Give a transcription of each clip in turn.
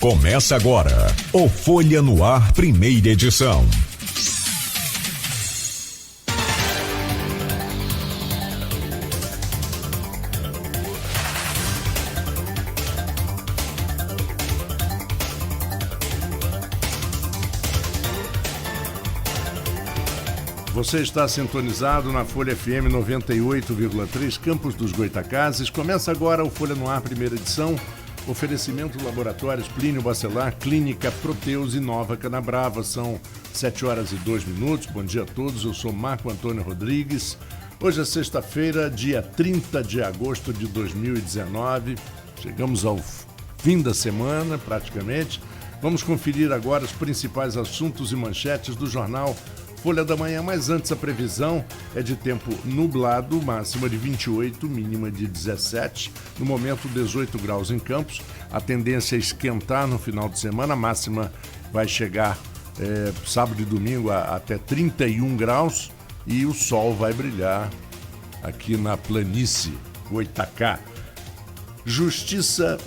Começa agora o Folha no Ar, primeira edição. Você está sintonizado na Folha FM 98,3, Campos dos Goitacazes. Começa agora o Folha no Ar, primeira edição. Oferecimento Laboratórios Plínio Bacelar, Clínica Proteus e Nova Canabrava. São 7h02. Bom dia a todos, eu sou Marco Antônio Rodrigues. Hoje é sexta-feira, dia 30 de agosto de 2019. Chegamos ao fim da semana, praticamente. Vamos conferir agora os principais assuntos e manchetes do jornal Folha da Manhã, mas antes a previsão é de tempo nublado, máxima de 28, mínima de 17. No momento, 18 graus em Campos. A tendência é esquentar no final de semana. A máxima vai chegar sábado e domingo até 31 graus e o sol vai brilhar aqui na planície Goitacá. Justiça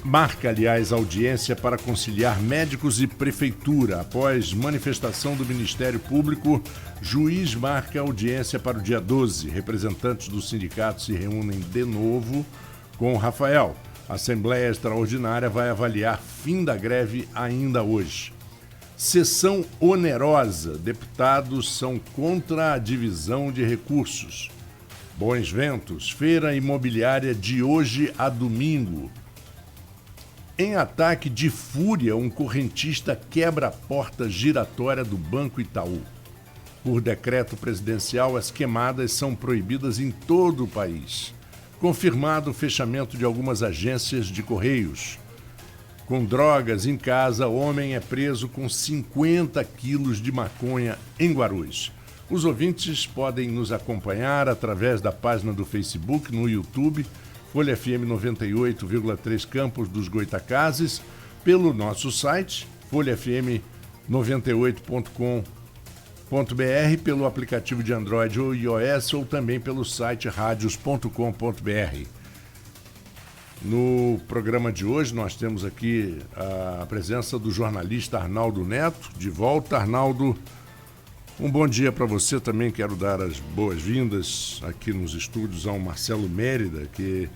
marca, aliás, audiência para conciliar médicos e prefeitura. Após manifestação do Ministério Público, juiz marca audiência para o dia 12. Representantes do sindicato se reúnem de novo com Rafael. A Assembleia Extraordinária vai avaliar fim da greve ainda hoje. Sessão onerosa. Deputados são contra a divisão de recursos. Bons ventos. Feira imobiliária de hoje a domingo. Em ataque de fúria, um correntista quebra a porta giratória do Banco Itaú. Por decreto presidencial, as queimadas são proibidas em todo o país. Confirmado o fechamento de algumas agências de correios. Com drogas em casa, homem é preso com 50 quilos de maconha em Guarulhos. Os ouvintes podem nos acompanhar através da página do Facebook, no YouTube, Folha FM 98,3 Campos dos Goitacazes, pelo nosso site, folhafm98.com.br, pelo aplicativo de Android ou iOS, ou também pelo site radios.com.br. No programa de hoje nós temos aqui a presença do jornalista Arnaldo Neto. De volta, Arnaldo, um bom dia para você. Também quero dar as boas-vindas aqui nos estúdios ao Marcelo Mérida, que é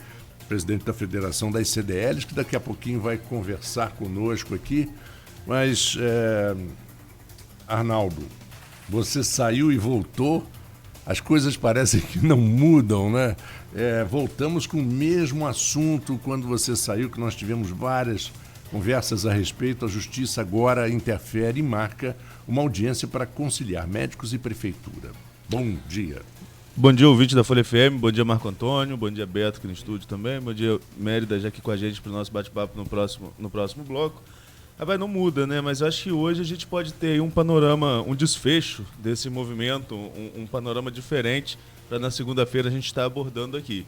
presidente da Federação das CDLs, que daqui a pouquinho vai conversar conosco aqui. Mas, Arnaldo, você saiu e voltou, as coisas parecem que não mudam, né? Voltamos com o mesmo assunto quando você saiu, que nós tivemos várias conversas a respeito. A Justiça agora interfere e marca uma audiência para conciliar médicos e prefeitura. Bom dia. Bom dia, ouvinte da Folha FM. Bom dia, Marco Antônio. Bom dia, Beto, aqui no estúdio também. Bom dia, Mérida, já aqui com a gente para o nosso bate-papo no próximo bloco. Não muda, né? Mas eu acho que hoje a gente pode ter aí um panorama, um desfecho desse movimento, um panorama diferente para na segunda-feira a gente estar abordando aqui.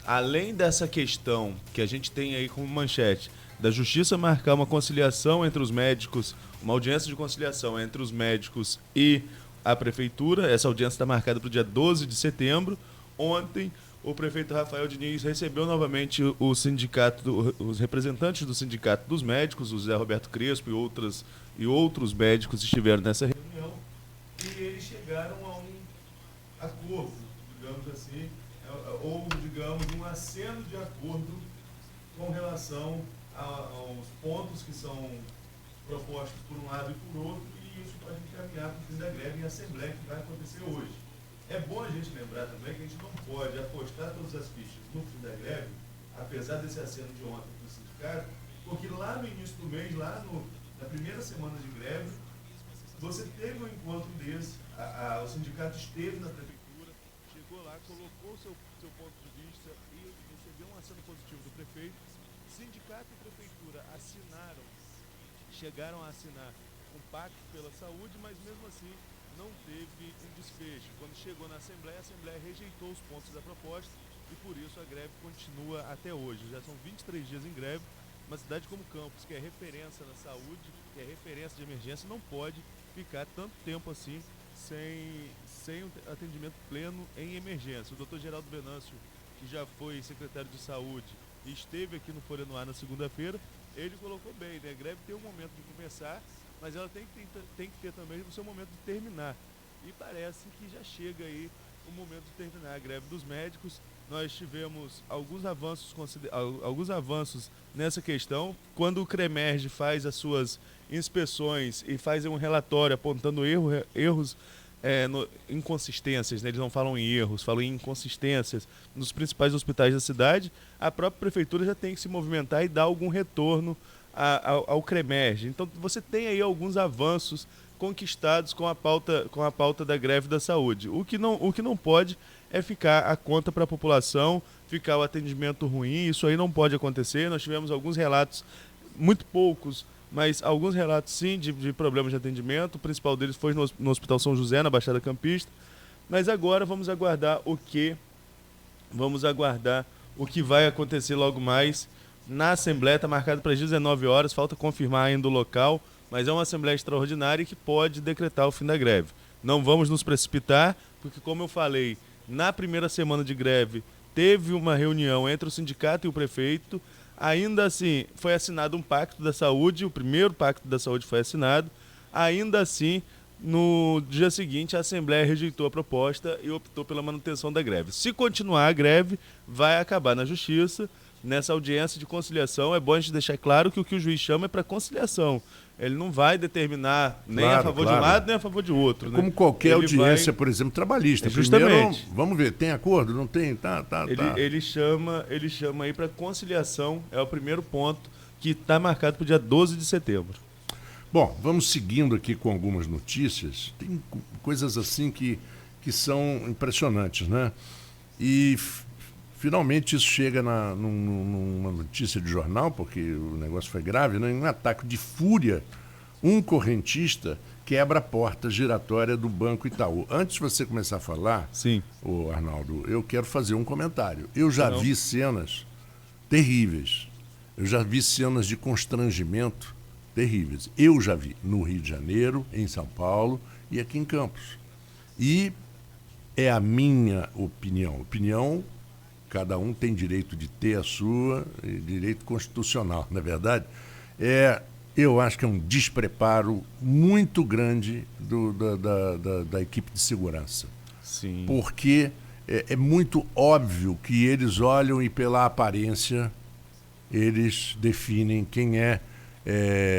Além dessa questão que a gente tem aí como manchete, da Justiça marcar uma conciliação entre os médicos, uma audiência de conciliação entre os médicos e a Prefeitura. Essa audiência está marcada para o dia 12 de setembro. Ontem, o prefeito Rafael Diniz recebeu novamente os representantes do Sindicato dos Médicos, o José Roberto Crespo e outros médicos estiveram nessa reunião, e eles chegaram a um acordo, digamos assim, ou, digamos, um aceno de acordo com relação aos pontos que são propostos por um lado e por outro, e isso pode encaminhar para o fim da greve em assembleia que vai acontecer hoje. É bom a gente lembrar também que a gente não pode apostar todas as fichas no fim da greve, apesar desse aceno de ontem do sindicato, porque lá no início do mês, na primeira semana de greve, você teve um encontro desse, o sindicato esteve na prefeitura, chegou lá, colocou seu ponto de vista e recebeu um aceno positivo do prefeito. Sindicato e prefeitura chegaram a assinar um pacto pela saúde, mas mesmo assim não teve um desfecho. Quando chegou na Assembleia, a Assembleia rejeitou os pontos da proposta e por isso a greve continua até hoje. Já são 23 dias em greve. Uma cidade como Campos, que é referência na saúde, que é referência de emergência, não pode ficar tanto tempo assim sem um atendimento pleno em emergência. O Dr. Geraldo Venâncio, que já foi secretário de Saúde esteve aqui no Folha no Ar na segunda-feira, ele colocou bem, né? A greve tem um momento de começar, mas ela tem que ter também o seu momento de terminar. E parece que já chega aí o momento de terminar a greve dos médicos. Nós tivemos alguns avanços nessa questão. Quando o CREMERGE faz as suas inspeções e faz um relatório apontando erros, inconsistências, né? Eles não falam em erros, falam em inconsistências nos principais hospitais da cidade, a própria prefeitura já tem que se movimentar e dar algum retorno ao CREMERGE. Então você tem aí alguns avanços conquistados com a pauta da greve da saúde. O que não pode é ficar a conta para a população, ficar o atendimento ruim, isso aí não pode acontecer. Nós tivemos alguns relatos, muito poucos, mas alguns relatos sim de problemas de atendimento. O principal deles foi no Hospital São José, na Baixada Campista. Mas agora vamos aguardar o que vai acontecer logo mais na Assembleia. Está marcado para as 19 horas, falta confirmar ainda o local, mas é uma Assembleia extraordinária que pode decretar o fim da greve. Não vamos nos precipitar, porque, como eu falei, na primeira semana de greve teve uma reunião entre o sindicato e o prefeito. Ainda assim, foi assinado um pacto da saúde, o primeiro pacto da saúde foi assinado. Ainda assim, no dia seguinte, a Assembleia rejeitou a proposta e optou pela manutenção da greve. Se continuar a greve, vai acabar na Justiça. Nessa audiência de conciliação, é bom a gente deixar claro que o que o juiz chama é para conciliação. Ele não vai determinar nem a favor de um lado, nem a favor de outro. Né? Como qualquer audiência, por exemplo, trabalhista. Justamente. Primeiro, vamos ver, tem acordo? Não tem? Tá. Ele chama aí para conciliação, é o primeiro ponto que está marcado para o dia 12 de setembro. Bom, vamos seguindo aqui com algumas notícias. Tem coisas assim que são impressionantes, né? E finalmente isso chega numa notícia de jornal, porque o negócio foi grave, né? Em um ataque de fúria, um correntista quebra a porta giratória do Banco Itaú. Antes de você começar a falar, sim, Arnaldo, eu quero fazer um comentário. Eu já vi cenas terríveis. Eu já vi cenas de constrangimento terríveis. Eu já vi no Rio de Janeiro, em São Paulo e aqui em Campos. E é a minha opinião. Cada um tem direito de ter a sua, direito constitucional, na verdade. Eu acho que é um despreparo muito grande da equipe de segurança. Sim. Porque é muito óbvio que eles olham e, pela aparência, eles definem quem é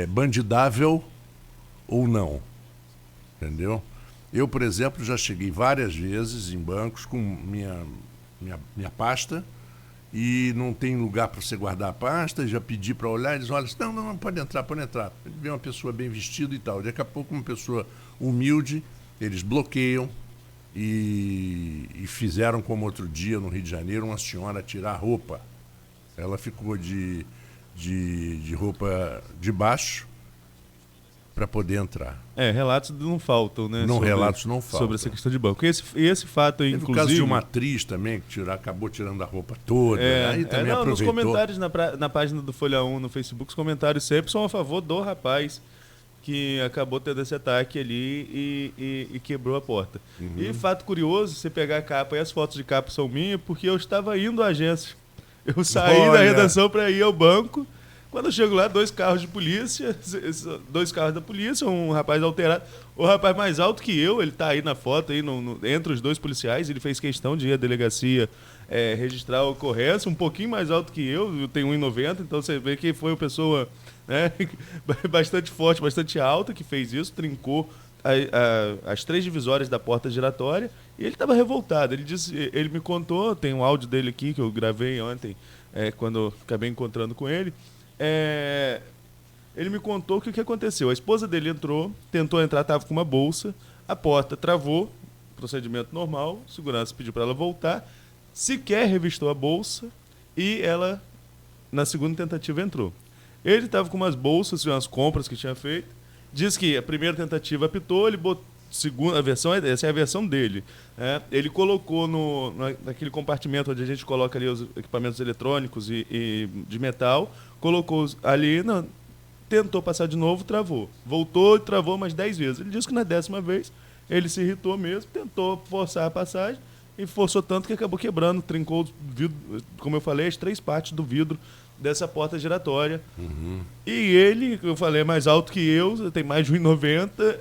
bandidável ou não. Entendeu? Eu, por exemplo, já cheguei várias vezes em bancos com minha pasta e não tem lugar para você guardar a pasta, já pedi para olhar, eles olham assim, não, pode entrar. Ele vê uma pessoa bem vestida e tal. Daqui a pouco uma pessoa humilde, eles bloqueiam e fizeram como outro dia no Rio de Janeiro, uma senhora tirar a roupa. Ela ficou de roupa de baixo para poder entrar. Relatos não faltam, né? Relatos não faltam. Sobre essa questão de banco. Esse fato aí, inclusive... o caso de uma atriz também, que acabou tirando a roupa toda. Aí também aproveitou. Nos comentários na página do Folha 1 no Facebook, os comentários sempre são a favor do rapaz que acabou tendo esse ataque ali e quebrou a porta. Uhum. E fato curioso, você pegar a capa, e as fotos de capa são minhas, porque eu estava indo à agência. Eu saí da redação para ir ao banco. Quando eu chego lá, 2 carros de polícia, 2 carros da polícia, um rapaz alterado. O rapaz mais alto que eu, ele está aí na foto, aí entre os 2 policiais, ele fez questão de ir à delegacia registrar a ocorrência, um pouquinho mais alto que eu tenho 1,90, então você vê que foi uma pessoa bastante forte, bastante alta, que fez isso, trincou as 3 divisórias da porta giratória, e ele estava revoltado. Ele me contou, tem um áudio dele aqui que eu gravei ontem, quando eu acabei encontrando com ele. Ele me contou que o que aconteceu. A esposa dele tentou entrar, estava com uma bolsa, a porta travou, procedimento normal, segurança pediu para ela voltar, sequer revistou a bolsa e ela, na segunda tentativa, entrou. Ele estava com umas bolsas, umas compras que tinha feito, diz que a primeira tentativa apitou, ele botou, segunda versão, essa é a versão dele. Ele colocou naquele compartimento onde a gente coloca ali os equipamentos eletrônicos e de metal, colocou ali, tentou passar de novo, travou. Voltou e travou mais 10 vezes. Ele disse que na 10ª vez ele se irritou mesmo, tentou forçar a passagem e forçou tanto que acabou quebrando, trincou o vidro, como eu falei, as 3 partes do vidro dessa porta giratória. E ele, eu falei, é mais alto que eu, tem mais de 1,90,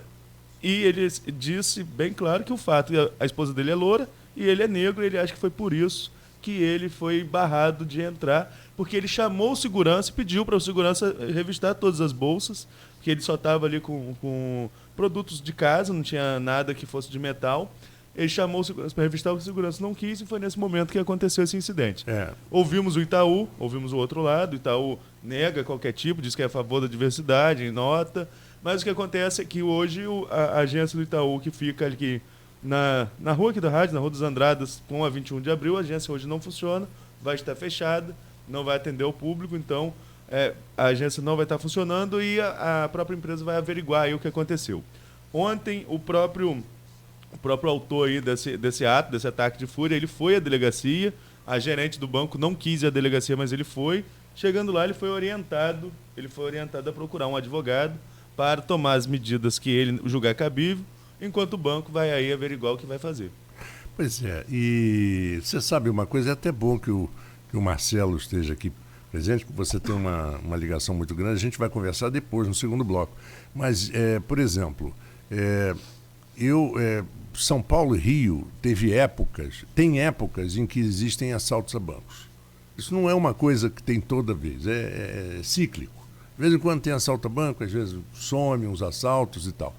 e ele disse bem claro que o fato, a esposa dele é loura e ele é negro, e ele acha que foi por isso que ele foi barrado de entrar, porque ele chamou o segurança e pediu para o segurança revistar todas as bolsas, que ele só estava ali com produtos de casa, não tinha nada que fosse de metal. Ele chamou o segurança para revistar, o segurança não quis, e foi nesse momento que aconteceu esse incidente. Ouvimos o Itaú, ouvimos o outro lado, o Itaú nega qualquer tipo, diz que é a favor da diversidade, em nota, mas o que acontece é que hoje a agência do Itaú, que fica aqui na rua aqui da rádio, na Rua dos Andradas, com a 21 de abril, a agência hoje não funciona, vai estar fechada, não vai atender o público, então a agência não vai estar funcionando e a própria empresa vai averiguar aí o que aconteceu. Ontem, o próprio autor aí desse ato, desse ataque de fúria, ele foi à delegacia, a gerente do banco não quis ir à delegacia, mas ele foi. Chegando lá, ele foi orientado a procurar um advogado para tomar as medidas que ele julgar cabível, enquanto o banco vai aí averiguar o que vai fazer. Pois é, e você sabe uma coisa, é até bom que o Marcelo esteja aqui presente, porque você tem uma ligação muito grande, a gente vai conversar depois, no segundo bloco. Mas, por exemplo, São Paulo e Rio tem épocas em que existem assaltos a bancos. Isso não é uma coisa que tem toda vez, é cíclico. De vez em quando tem assalto a banco, às vezes some uns assaltos e tal.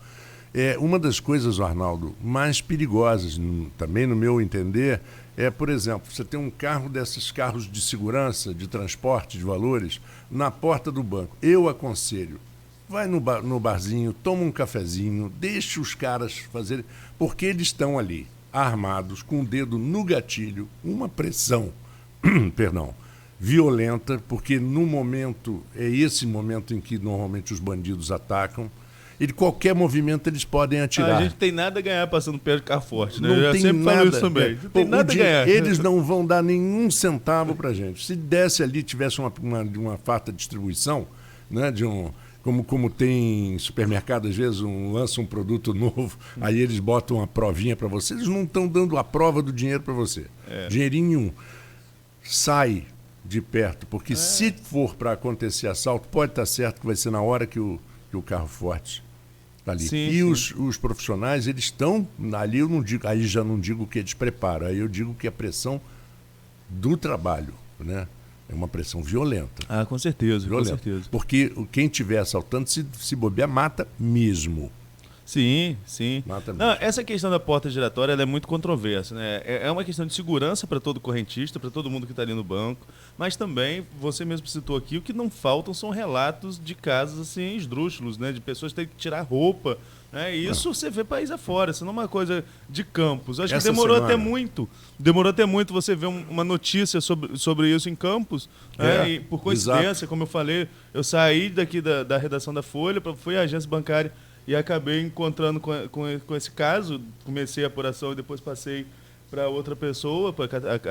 Uma das coisas, Arnaldo, mais perigosas, também no meu entender, por exemplo, você tem um carro desses carros de segurança, de transporte de valores, na porta do banco. Eu aconselho, vai no barzinho, toma um cafezinho, deixa os caras fazerem, porque eles estão ali, armados, com o dedo no gatilho, uma pressão, violenta, porque no momento, é esse momento em que normalmente os bandidos atacam, e de qualquer movimento eles podem atirar. A gente tem nada a ganhar passando perto de carro forte, né? Não Eu tem sempre nada, falo isso também. Não tem nada a ganhar. Eles não vão dar nenhum centavo pra gente. Se desse ali, tivesse uma farta distribuição, né, como tem em supermercado, às vezes lança um produto novo, aí eles botam uma provinha para você, eles não estão dando a prova do dinheiro para você. Dinheirinho nenhum. Sai de perto, porque se for para acontecer assalto, pode estar certo que vai ser na hora que o carro forte está ali. Sim. Os profissionais, eles estão ali, eu não digo, aí já não digo que é despreparo, aí eu digo que é pressão do trabalho, né? É uma pressão violenta. Com certeza, violenta. Com certeza. Porque quem estiver assaltando, se bobear, mata mesmo. Sim. Mata mesmo. Não, essa questão da porta giratória ela é muito controversa, né? É uma questão de segurança para todo correntista, para todo mundo que está ali no banco, mas também, você mesmo citou aqui, o que não faltam são relatos de casos assim, esdrúxulos, né? De pessoas terem que tirar roupa, né? E isso você vê país afora, isso não é uma coisa de Campos. Acho que demorou até muito você ver uma notícia sobre isso em Campos, né? E por coincidência, exato, como eu falei, eu saí daqui da redação da Folha, fui à agência bancária e acabei encontrando com esse caso, comecei a apuração e depois passei para outra pessoa, para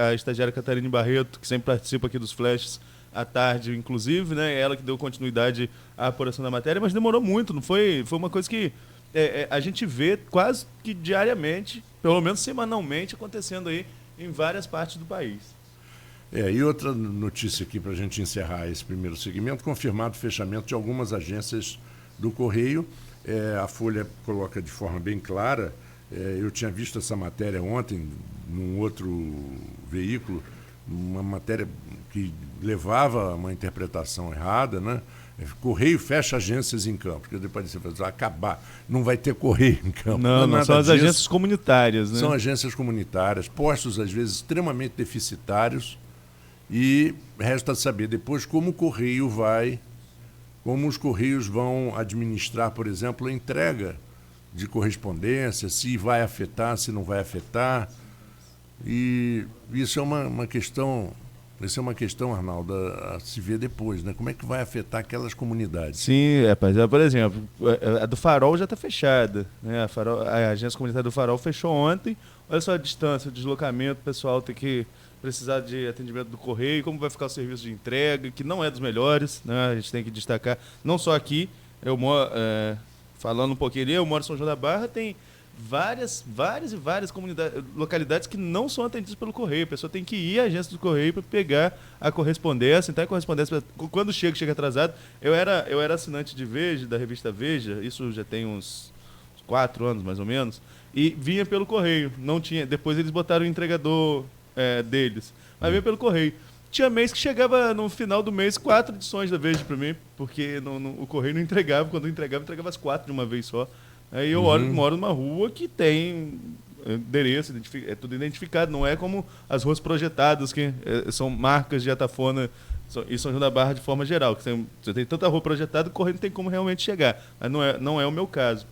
a estagiária Catarina Barreto, que sempre participa aqui dos flashes à tarde, inclusive, né? Ela que deu continuidade à apuração da matéria, mas demorou muito, não foi uma coisa que a gente vê quase que diariamente, pelo menos semanalmente, acontecendo aí em várias partes do país. E outra notícia aqui para a gente encerrar esse primeiro segmento, confirmado o fechamento de algumas agências do Correio. A Folha coloca de forma bem clara, eu tinha visto essa matéria ontem num outro veículo, uma matéria que levava a uma interpretação errada, né? Correio fecha agências em Campos, porque depois você vai acabar, não vai ter Correio em Campos. Não são as agências comunitárias, né? São agências comunitárias, postos às vezes extremamente deficitários, e resta saber depois como os Correios vão administrar, por exemplo, a entrega de correspondência, se vai afetar, se não vai afetar. E isso é uma questão, Arnaldo, a se ver depois, né? Como é que vai afetar aquelas comunidades? Sim, rapaz. Por exemplo, a do Farol já está fechada, né? A agência comunitária do Farol fechou ontem. Olha só a distância, o deslocamento, o pessoal tem que precisar de atendimento do Correio, como vai ficar o serviço de entrega, que não é dos melhores, né? A gente tem que destacar, não só aqui, eu moro, falando um pouquinho ali, eu moro em São João da Barra, tem várias comunidades, localidades que não são atendidas pelo correio. A pessoa tem que ir à agência do correio para pegar a correspondência. Então, a correspondência, quando chega atrasado. Eu era assinante de Veja, da revista Veja, isso já tem uns 4 anos, mais ou menos, e vinha pelo correio. Não tinha, depois eles botaram o entregador deles, mas vinha pelo correio. Tinha mês que chegava no final do mês 4 edições da Veja para mim, porque o correio não entregava. Quando eu entregava as 4 de uma vez só. Aí eu moro numa rua que tem endereço, é tudo identificado. Não é como as ruas projetadas, que são marcas de Atafona e São João da Barra de forma geral. Que você tem tanta rua projetada que o correio não tem como realmente chegar. Mas não é o meu caso.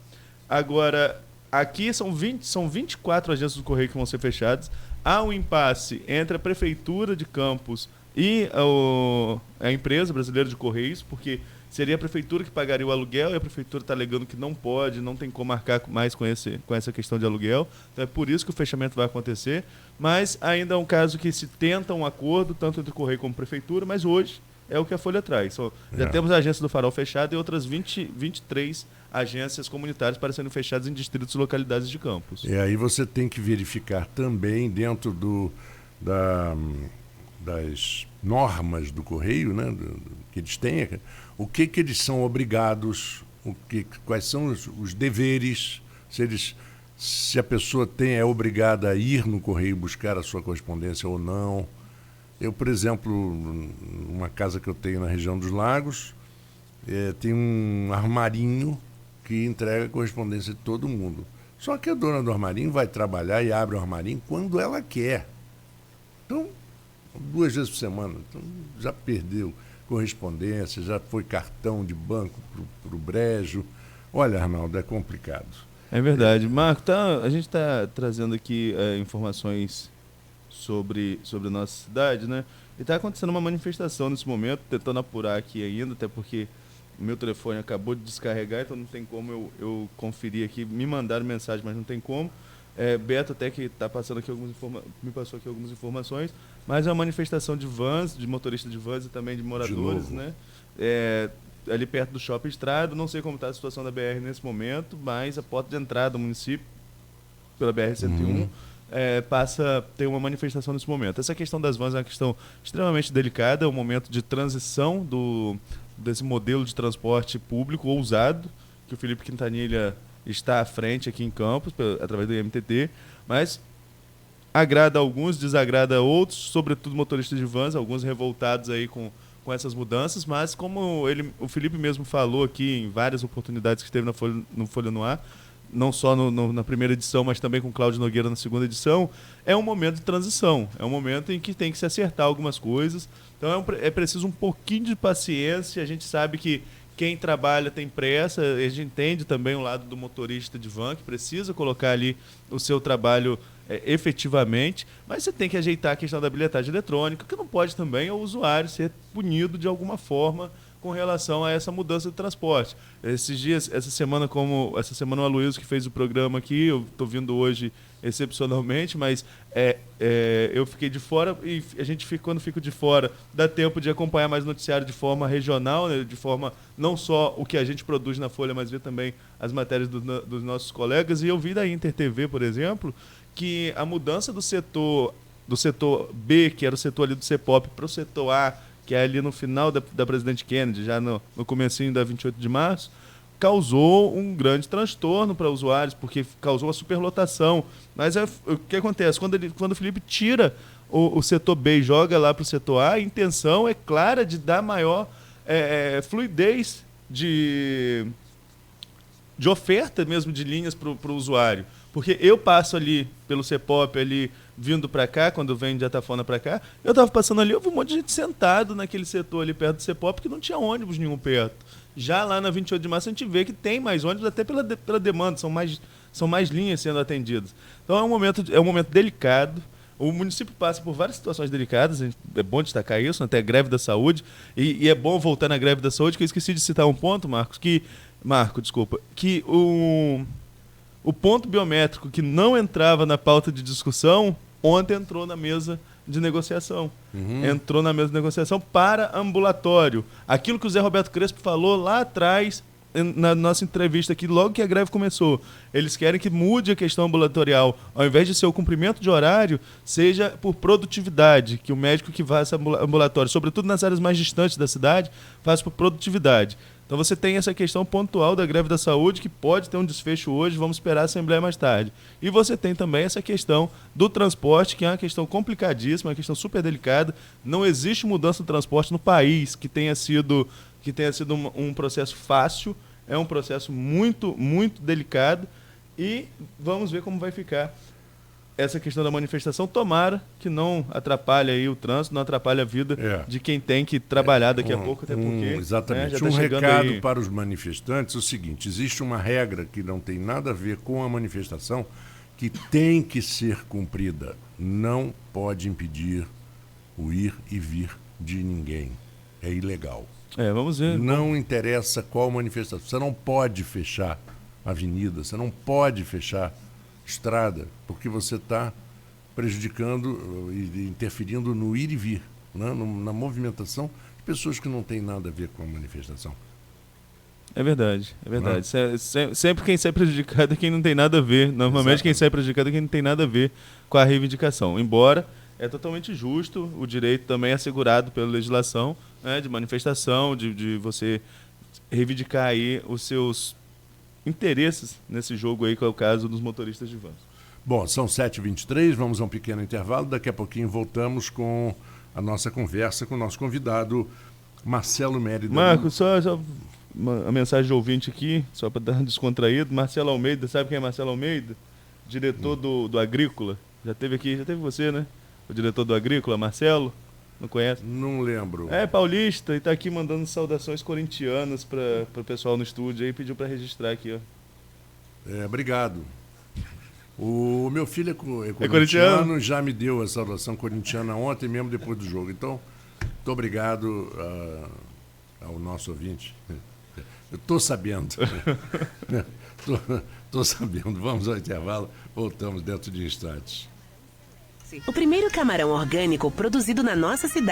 Agora, aqui são 24 agências do correio que vão ser fechadas. Há um impasse entre a Prefeitura de Campos e a empresa brasileira de Correios, porque seria a Prefeitura que pagaria o aluguel e a Prefeitura está alegando que não pode, não tem como marcar mais com essa questão de aluguel. Então é por isso que o fechamento vai acontecer. Mas ainda é um caso que se tenta um acordo, tanto entre o Correio como a Prefeitura, mas hoje é o que a Folha traz. Já temos a agência do Farol fechada e outras 23 agências comunitárias para serem fechadas em distritos e localidades de Campos. E aí você tem que verificar também dentro das normas do Correio, né, que eles têm, o que eles são obrigados, quais são os deveres, se a pessoa é obrigada a ir no Correio buscar a sua correspondência ou não. Eu, por exemplo, numa casa que eu tenho na região dos Lagos, tem um armarinho que entrega a correspondência de todo mundo. Só que a dona do armarinho vai trabalhar e abre o armarinho quando ela quer. Então, 2 vezes por semana. Então, já perdeu correspondência, já foi cartão de banco para o brejo. Olha, Arnaldo, é complicado. É verdade. Marco, a gente está trazendo aqui informações sobre a nossa cidade, né? E está acontecendo uma manifestação nesse momento, tentando apurar aqui ainda, até porque o meu telefone acabou de descarregar, então não tem como eu conferir aqui. Me mandaram mensagem, mas não tem como. Beto até que está passando aqui me passou aqui algumas informações, mas é uma manifestação de vans, de motoristas de vans e também de moradores, né? Ali perto do Shopping Estrada. Não sei como está a situação da BR nesse momento, mas a porta de entrada do município, pela BR-101, tem uma manifestação nesse momento. Essa questão das vans é uma questão extremamente delicada, é um momento de transição desse modelo de transporte público ousado, que o Felipe Quintanilha está à frente aqui em Campos, através do IMTT, mas agrada a alguns, desagrada a outros, sobretudo motoristas de vans, alguns revoltados aí com essas mudanças, mas como o Felipe mesmo falou aqui em várias oportunidades que teve no Folha no Ar, não só na primeira edição, mas também com Cláudio Nogueira na segunda edição, é um momento de transição, é um momento em que tem que se acertar algumas coisas. Então é preciso um pouquinho de paciência. A gente sabe que quem trabalha tem pressa, a gente entende também o lado do motorista de van, que precisa colocar ali o seu trabalho efetivamente, mas você tem que ajeitar a questão da bilhetagem eletrônica, que não pode também o usuário ser punido de alguma forma com relação a essa mudança de transporte. Essa semana o Aloysio que fez o programa aqui, eu estou vindo hoje excepcionalmente, mas eu fiquei de fora e quando fico de fora, dá tempo de acompanhar mais noticiário de forma regional, né, de forma não só o que a gente produz na Folha, mas ver também as matérias dos nossos colegas. E eu vi da Inter TV, por exemplo, que a mudança do setor B, que era o setor ali do CEPOP, para o setor A, que é ali no final da Presidente Kennedy, já no comecinho da 28 de março, causou um grande transtorno para usuários, porque causou uma superlotação. Mas o que acontece? Quando o Felipe tira o setor B e joga lá para o setor A, a intenção é clara de dar maior fluidez de oferta mesmo de linhas para o usuário. Porque eu passo ali pelo CEPOP, ali vindo para cá, quando vem de Atafona para cá, eu estava passando ali, eu vi um monte de gente sentado naquele setor ali perto do CEPOP, que não tinha ônibus nenhum perto. Já lá na 28 de março a gente vê que tem mais ônibus, até pela demanda, são mais linhas sendo atendidas. Então é um momento delicado. O município passa por várias situações delicadas, é bom destacar isso, né? Até a greve da saúde, e é bom voltar na greve da saúde, que eu esqueci de citar um ponto, Marco, que o ponto biométrico que não entrava na pauta de discussão, ontem entrou na mesa de negociação. Entrou na mesa de negociação para ambulatório. Aquilo que o Zé Roberto Crespo falou lá atrás, na nossa entrevista aqui, logo que a greve começou. Eles querem que mude a questão ambulatorial. Ao invés de ser o cumprimento de horário, seja por produtividade, que o médico que faça ambulatório, sobretudo nas áreas mais distantes da cidade, faça por produtividade. Então você tem essa questão pontual da greve da saúde, que pode ter um desfecho hoje, vamos esperar a Assembleia mais tarde. E você tem também essa questão do transporte, que é uma questão complicadíssima, uma questão super delicada. Não existe mudança do transporte no país que tenha sido um processo fácil, é um processo muito, muito delicado, e vamos ver como vai ficar essa questão da manifestação. Tomara que não atrapalhe aí o trânsito, não atrapalhe a vida de quem tem que trabalhar daqui a pouco, até porque... Exatamente. Já tá recado aí para os manifestantes, o seguinte: existe uma regra que não tem nada a ver com a manifestação, que tem que ser cumprida. Não pode impedir o ir e vir de ninguém. É ilegal. Vamos ver. Não interessa qual manifestação. Você não pode fechar avenida, você não pode fechar estrada, porque você está prejudicando e interferindo no ir e vir, né? Na movimentação de pessoas que não têm nada a ver com a manifestação. É verdade, é verdade. Sempre quem sai prejudicado é quem não tem nada a ver. Normalmente quem sai prejudicado é quem não tem nada a ver com a reivindicação. Embora é totalmente justo, o direito também é assegurado pela legislação, né, de manifestação, de você reivindicar aí os seus interesses nesse jogo aí, que é o caso dos motoristas de vans. Bom, são 7h23, vamos a um pequeno intervalo. Daqui a pouquinho voltamos com a nossa conversa com o nosso convidado, Marcelo Mérida. Marcos, só uma mensagem de ouvinte aqui, só para dar descontraído. Marcelo Almeida, sabe quem é Marcelo Almeida? Diretor do Agrícola. Já teve você, né? O diretor do Agrícola, Marcelo. Não conhece? Não lembro. É paulista e está aqui mandando saudações corintianas para o pessoal no estúdio aí, pediu para registrar aqui, ó. Obrigado. O meu filho é corintiano, já me deu a saudação corintiana ontem mesmo, depois do jogo. Então, muito obrigado ao nosso ouvinte. Eu estou sabendo. Estou sabendo. Vamos ao intervalo, voltamos dentro de instantes. O primeiro camarão orgânico produzido na nossa cidade.